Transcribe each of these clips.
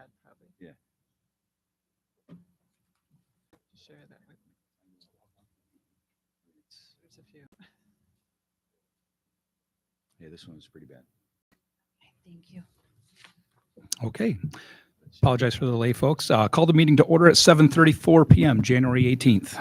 pad, probably. Yeah. Share that with me. There's a few. Yeah, this one's pretty bad. Thank you. Okay. Apologize for the delay, folks. Call the meeting to order at 7:34 p.m., January 18th.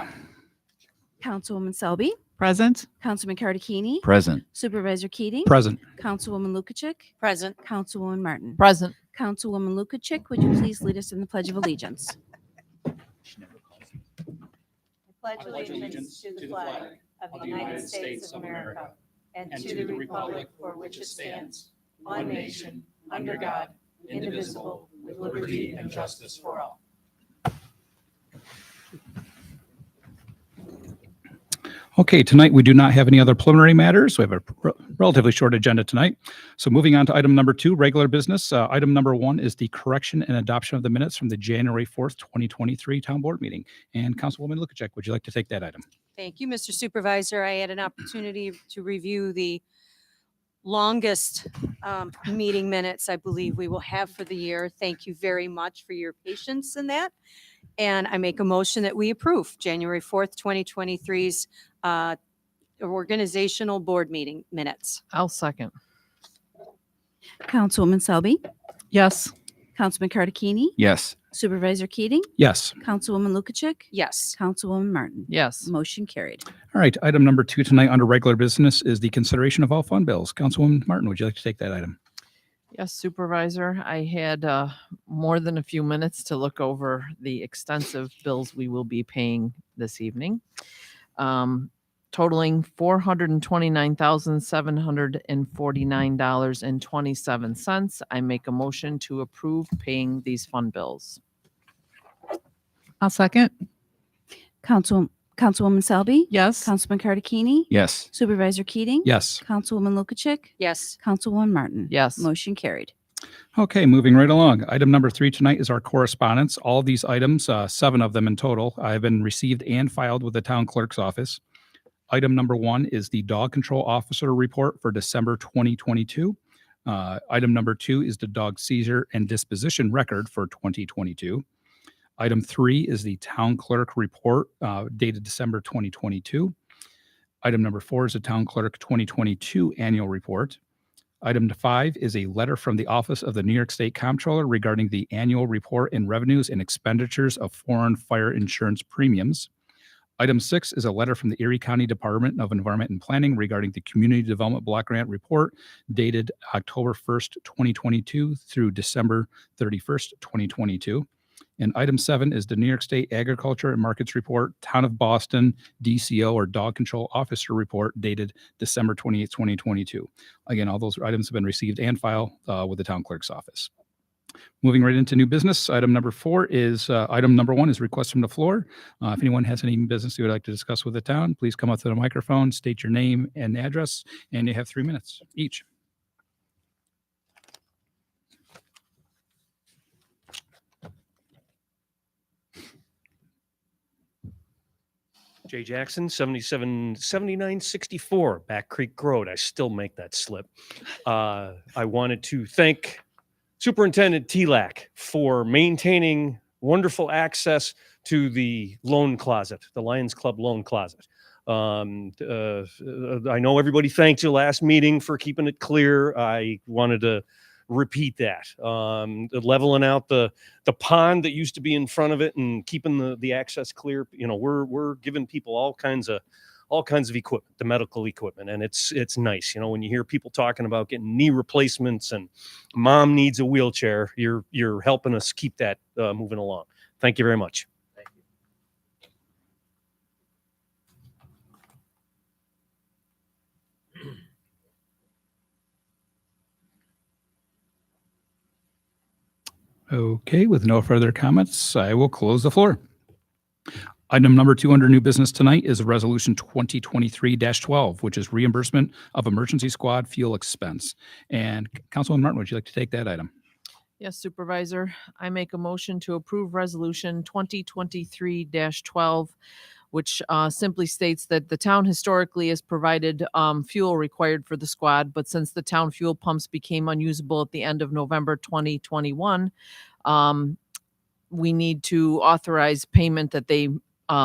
Councilwoman Selby, Present? Councilman Cardicchini, Present. Supervisor Keating, Present. Councilwoman Lukacek, Present. Councilwoman Martin. Present. Councilwoman Lukacek, would you please lead us in the Pledge of Allegiance? Pledge allegiance to the flag of the United States of America and to the republic for which it stands, one nation, under God, indivisible, with liberty and justice for all. Okay, tonight we do not have any other preliminary matters. We have a relatively short agenda tonight. So moving on to item number 2, regular business. Item number 1 is the correction and adoption of the minutes from the January 4th, 2023 town board meeting. And Councilwoman Lukacek, would you like to take that item? Thank you, Mr. Supervisor. I had an opportunity to review the longest meeting minutes I believe we will have for the year. Thank you very much for your patience in that. And I make a motion that we approve January 4th, 2023's organizational board meeting minutes. I'll second. Councilwoman Selby, Yes. Councilman Cardicchini, Yes. Supervisor Keating, Yes. Councilwoman Lukacek, Yes. Councilwoman Martin. Yes. Motion carried. All right, item number 2 tonight under regular business is the consideration of all fund bills. Councilwoman Martin, would you like to take that item? Yes, Supervisor. I had more than a few minutes to look over the extensive bills we will be paying this evening, totaling $429,749.27. I make a motion to approve paying these fund bills. I'll second. Councilwoman Selby, Yes. Councilman Cardicchini, Yes. Supervisor Keating, Yes. Councilwoman Lukacek, Yes. Councilwoman Martin. Yes. Motion carried. Okay, moving right along. Item number 3 tonight is our correspondence. All of these items, 7 of them in total, have been received and filed with the town clerk's office. Item number 1 is the dog control officer report for December 2022. Item number 2 is the dog seizure and disposition record for 2022. Item 3 is the town clerk report dated December 2022. Item number 4 is the town clerk 2022 annual report. Item 5 is a letter from the Office of the New York State Comptroller regarding the annual report in revenues and expenditures of foreign fire insurance premiums. Item 6 is a letter from the Erie County Department of Environment and Planning regarding the Community Development Block Grant Report dated October 1st, 2022 through December 31st, 2022. And item 7 is the New York State Agriculture and Markets Report, Town of Boston, DCO or Dog Control Officer Report dated December 28th, 2022. Again, all those items have been received and filed with the town clerk's office. Moving right into new business, item number 4 is, item number 1 is request from the floor. If anyone has any business you would like to discuss with the town, please come up to the microphone, state your name and address, and you have 3 minutes each. Jay Jackson, 7964 Back Creek Road. I still make that slip. I wanted to thank Superintendent Telak for maintaining wonderful access to the loan closet, the Lions Club loan closet. I know everybody thanked you last meeting for keeping it clear. I wanted to repeat that. Leveling out the pond that used to be in front of it and keeping the access clear. You know, we're giving people all kinds of equipment, the medical equipment, and it's nice. You know, when you hear people talking about getting knee replacements and mom needs a wheelchair, you're helping us keep that moving along. Thank you very much. Okay, with no further comments, I will close the floor. Item number 2 under new business tonight is Resolution 2023-12, which is reimbursement of emergency squad fuel expense. And Councilwoman Martin, would you like to take that item? Yes, Supervisor. I make a motion to approve Resolution 2023-12, which simply states that the town historically has provided fuel required for the squad, but since the town fuel pumps became unusable at the end of November 2021, we need to authorize payment that they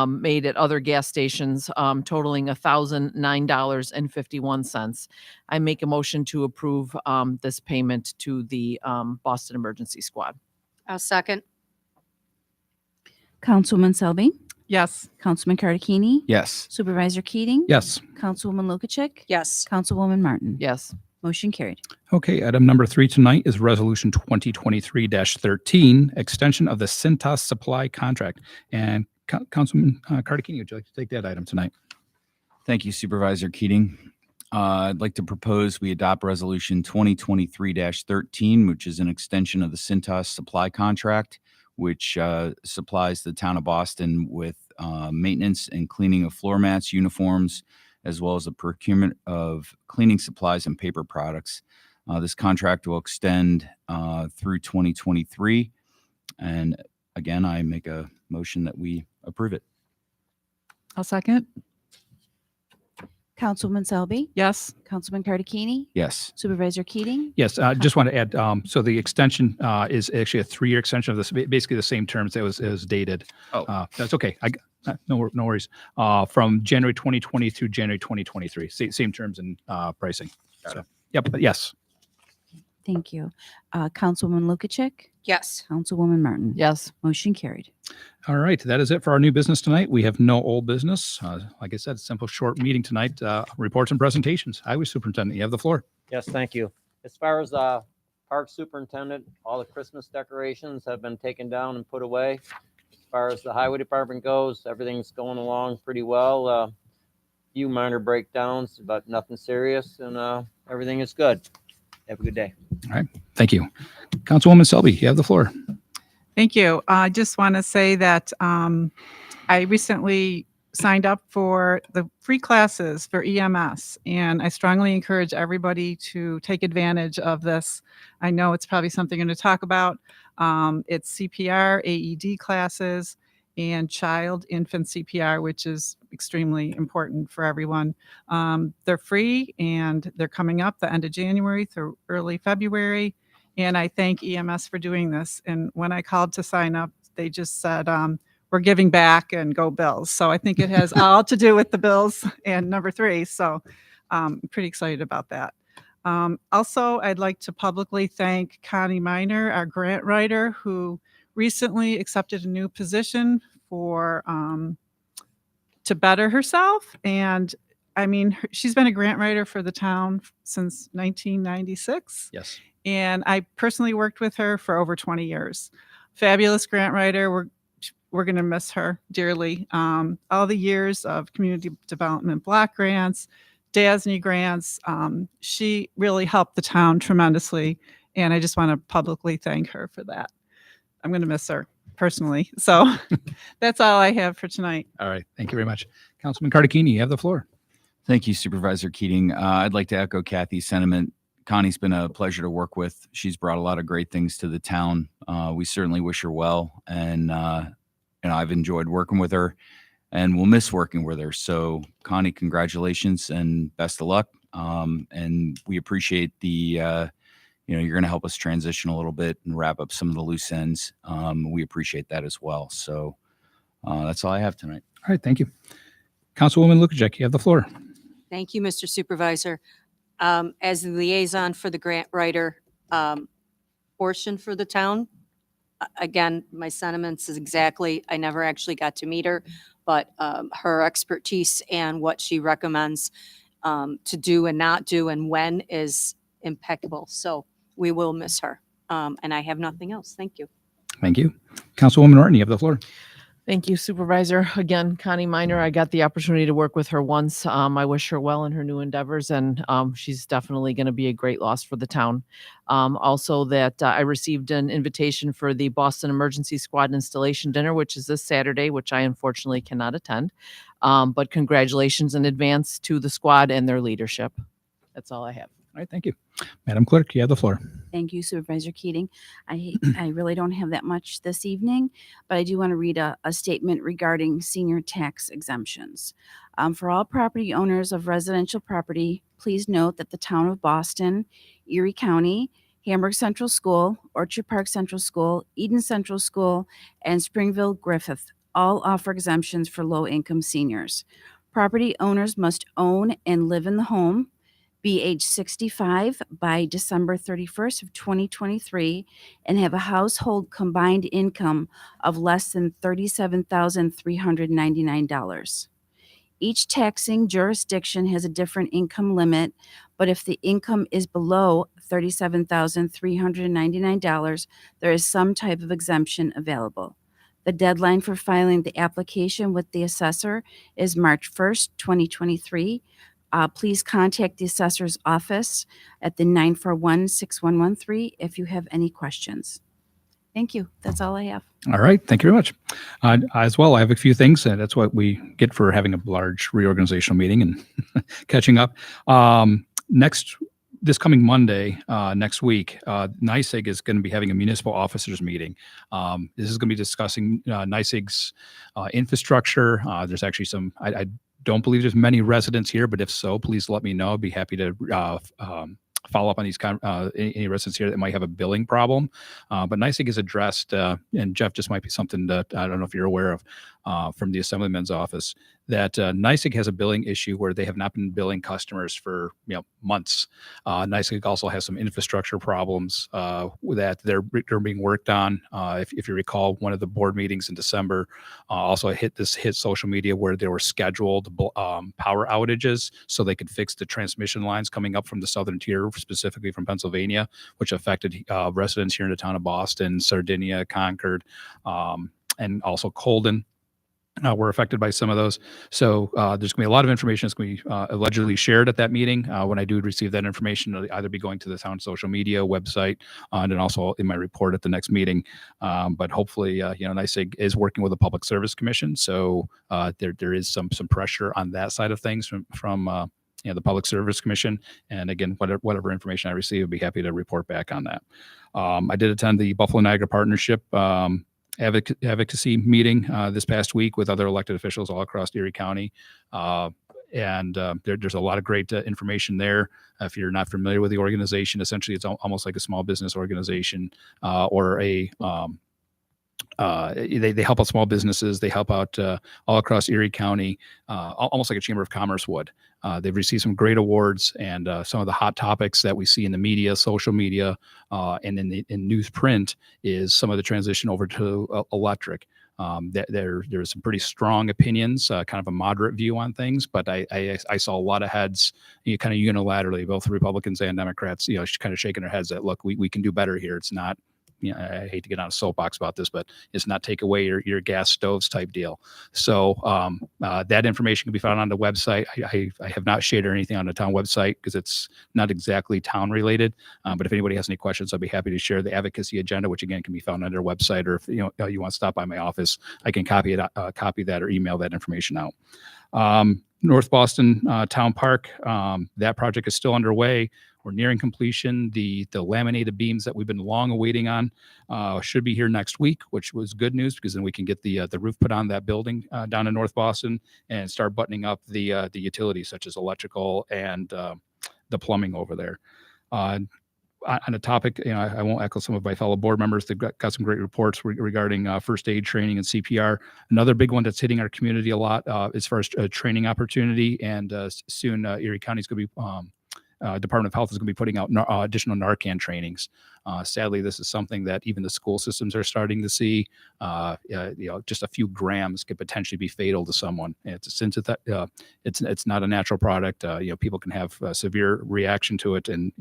made at other gas stations totaling $1,009.51. I make a motion to approve this payment to the Boston Emergency Squad. I'll second. Councilwoman Selby, Yes. Councilman Cardicchini, Yes. Supervisor Keating. Yes. Councilwoman Lukacek. Yes. Councilwoman Martin. Yes. Motion carried. Okay, item number 3 tonight is Resolution 2023-13, extension of the Cintas supply contract. And Councilman Cardicchini, would you like to take that item tonight? Thank you, Supervisor Keating. I'd like to propose we adopt Resolution 2023-13, which is an extension of the Cintas supply contract, which supplies the town of Boston with maintenance and cleaning of floor mats, uniforms, as well as the procurement of cleaning supplies and paper products. This contract will extend through 2023. And again, I make a motion that we approve it. I'll second. Councilwoman Selby, Yes. Councilman Cardicchini, Yes. Supervisor Keating. Yes, I just want to add, so the extension is actually a 3-year extension of this, basically the same terms that was dated. Oh. That's okay. No worries. From January 2020 through January 2023, same terms and pricing. Got So, yep, but yes. Thank you. Councilwoman Lukacek, Yes. Councilwoman Martin. Yes. Motion carried. All right, that is it for our new business tonight. We have no old business. Like I said, simple, short meeting tonight. Reports and presentations. Highway Superintendent, you have the floor. Yes, thank you. As far as park superintendent, all the Christmas decorations have been taken down and put away. As far as the highway department goes, everything's going along pretty well. Few minor breakdowns, but nothing serious, and everything is good. Have a good day. Thank you. Councilwoman Selby, you have the floor. Thank you. I just want to say that I recently signed up for the free classes for EMS, and I strongly encourage everybody to take advantage of this. I know it's probably something I'm going to talk about. It's CPR, AED classes, and child infant CPR, which is extremely important for everyone. They're free, and they're coming up the end of January through early February. And I thank EMS for doing this. And when I called to sign up, they just said, we're giving back and go Bills. So I think it has all to do with the Bills and number 3. So I'm pretty excited about that. Also, I'd like to publicly thank Connie Miner, our grant writer, who recently accepted a new position for to better herself. And I mean, she's been a grant writer for the town since 1996. Yes. And I personally worked with her for over 20 years. Fabulous grant writer. We're going to miss her dearly. All the years of community development block grants, DASNY grants, she really helped the town tremendously. And I just want to publicly thank her for that. I'm going to miss her personally. So that's all I have for tonight. All right. Thank you very much. Councilman Cardicchini, you have the floor. Thank you, Supervisor Keating. I'd like to echo Kathy's sentiment. Connie's been a pleasure to work with. She's brought a lot of great things to the town. We certainly wish her well, and I've enjoyed working with her, and we'll miss working with her. So, Connie, congratulations and best of luck. And we appreciate the, you're going to help us transition a little bit and wrap up some of the loose ends. We appreciate that as well. So, that's all I have tonight. All right. Thank you. Councilwoman Lukacek, you have the floor. Thank you, Mr. Supervisor. As the liaison for the grant writer portion for the town, again, my sentiments is exactly, I never actually got to meet her, but her expertise and what she recommends to do and not do and when is impeccable. So we will miss her. And I have nothing else. Thank you. Thank you. Councilwoman Norton, you have the floor. Thank you, Supervisor. Again, Connie Miner, I got the opportunity to work with her once. I wish her well in her new endeavors, and she's definitely going to be a great loss for the town. Also, that I received an invitation for the Boston Emergency Squad installation dinner, which is this Saturday, which I unfortunately cannot attend. But congratulations in advance to the squad and their leadership. That's all I have. All right, thank you. Madam Clerk, you have the floor. Thank you, Supervisor Keating. I really don't have that much this evening, but I do want to read a statement regarding senior tax exemptions. For all property owners of residential property, please note that the town of Boston, Erie County, Hamburg Central School, Orchard Park Central School, Eden Central School, and Springville Griffith all offer exemptions for low-income seniors. Property owners must own and live in the home, be age 65 by December 31st of 2023, and have a household combined income of less than $37,399. Each taxing jurisdiction has a different income limit, but if the income is below $37,399, there is some type of exemption available. The deadline for filing the application with the assessor is March 1st, 2023. Please contact the assessor's office at the 941-6113 if you have any questions. Thank you. That's all I have. All right, thank you very much. As well, I have a few things, and that's what we get for having a large reorganizational meeting and catching up. This coming Monday, next week, NYSEG is going to be having a municipal officers meeting. This is going to be discussing NYSEG's infrastructure. There's actually some, I don't believe there's many residents here, but if so, please let me know. I'd be happy to follow up on these any residents here that might have a billing problem. But NYSEG is addressed, and Jeff, just might be something that I don't know if you're aware of from the Assemblyman's office, that NYSEG has a billing issue where they have not been billing customers for months. NYSEG also has some infrastructure problems that they're being worked on. If you recall, one of the board meetings in December also hit social media where there were scheduled power outages so they could fix the transmission lines coming up from the southern tier, specifically from Pennsylvania, which affected residents here in the town of Boston, Sardinia, Concord, and also Colden. Were affected by some of those. So there's going to be a lot of information that's going to be allegedly shared at that meeting. When I do receive that information, it'll either be going to the town social media website and then also in my report at the next meeting. But hopefully, NYSEG is working with the Public Service Commission. So there is some pressure on that side of things from the Public Service Commission. And again, whatever information I receive, I'd be happy to report back on that. I did attend the Buffalo Niagara Partnership advocacy meeting this past week with other elected officials all across Erie County. There's a lot of great information there. If you're not familiar with the organization, essentially it's almost like a small business organization or a they help out small businesses. They help out all across Erie County, almost like a Chamber of Commerce would. They've received some great awards, and some of the hot topics that we see in the media, social media, and in newsprint is some of the transition over to electric. There's some pretty strong opinions, kind of a moderate view on things, but I saw a lot of heads, kind of unilaterally, both Republicans and Democrats, kind of shaking their heads that, look, we can do better here. It's not, I hate to get on a soapbox about this, but it's not take away your gas stoves type deal. So that information can be found on the website. I have not shared anything on the town website because it's not exactly town related. But if anybody has any questions, I'll be happy to share the advocacy agenda, which again can be found on their website. Or if you want to stop by my office, I can copy that or email that information out. North Boston Town Park, that project is still underway. We're nearing completion. The laminated beams that we've been long awaiting on should be here next week, which was good news because then we can get the roof put on that building down in North Boston and start buttoning up the utilities such as electrical and the plumbing over there. On a topic, I won't echo some of my fellow board members. They've got some great reports regarding first aid training and CPR. Another big one that's hitting our community a lot as far as training opportunity, and soon Erie County is going to be Department of Health is going to be putting out additional Narcan trainings. Sadly, this is something that even the school systems are starting to see. Just a few grams could potentially be fatal to someone. Since it's not a natural product, people can have a severe reaction to it and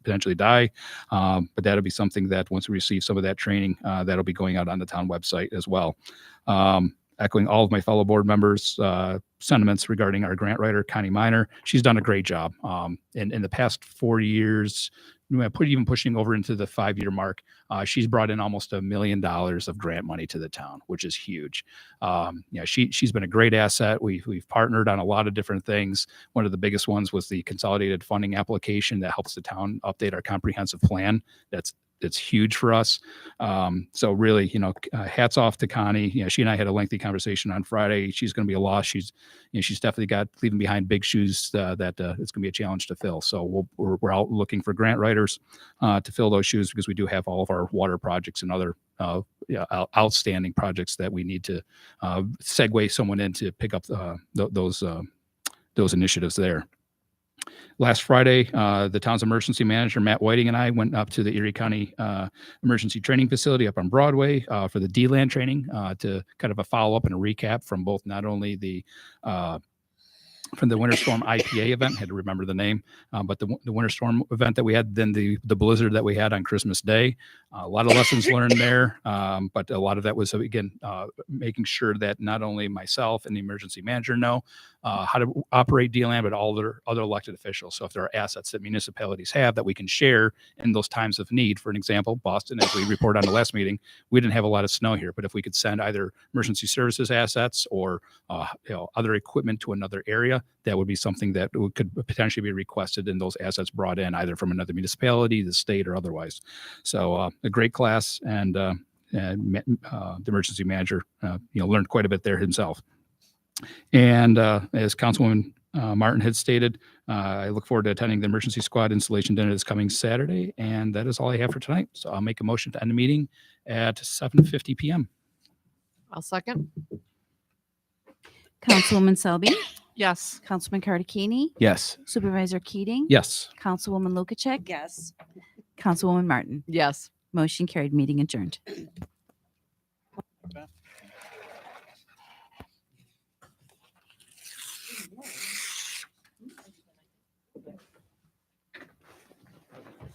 potentially die. But that'll be something that once we receive some of that training, that'll be going out on the town website as well. Echoing all of my fellow board members' sentiments regarding our grant writer, Connie Miner. She's done a great job. In the past 4 years, even pushing over into the 5-year mark. She's brought in almost $1 million of grant money to the town, which is huge. She's been a great asset. We've partnered on a lot of different things. One of the biggest ones was the consolidated funding application that helps the town update our comprehensive plan. It's huge for us. So really, hats off to Connie. She and I had a lengthy conversation on Friday. She's going to be a loss. She's definitely leaving behind big shoes that it's going to be a challenge to fill. So we're out looking for grant writers to fill those shoes, because we do have all of our water projects and other outstanding projects that we need to segue someone in to pick up those initiatives there. Last Friday, the town's emergency manager, Matt Whiting, and I went up to the Erie County Emergency Training Facility up on Broadway for the D-Land training to kind of a follow-up and a recap from both not only from the Winter Storm IPA event, had to remember the name, but the Winter Storm event that we had, then the blizzard that we had on Christmas Day. A lot of lessons learned there, but a lot of that was, again, making sure that not only myself and the emergency manager know how to operate DLAN, but all their other elected officials. So if there are assets that municipalities have that we can share in those times of need, for an example, Boston, as we reported on the last meeting, we didn't have a lot of snow here, but if we could send either emergency services assets or other equipment to another area, that would be something that could potentially be requested, and those assets brought in either from another municipality, the state, or otherwise. So a great class, and the emergency manager learned quite a bit there himself. And as Councilwoman Martin had stated, I look forward to attending the emergency squad installation dinner this coming Saturday, and that is all I have for tonight. So I'll make a motion to end the meeting at 7:50 p.m. I'll second. Councilwoman Selby, Yes. Councilman Cardicchini, Yes. Supervisor Keating, Yes. Councilwoman Lukacek, Yes. Councilwoman Martin. Yes. Motion carried, meeting adjourned.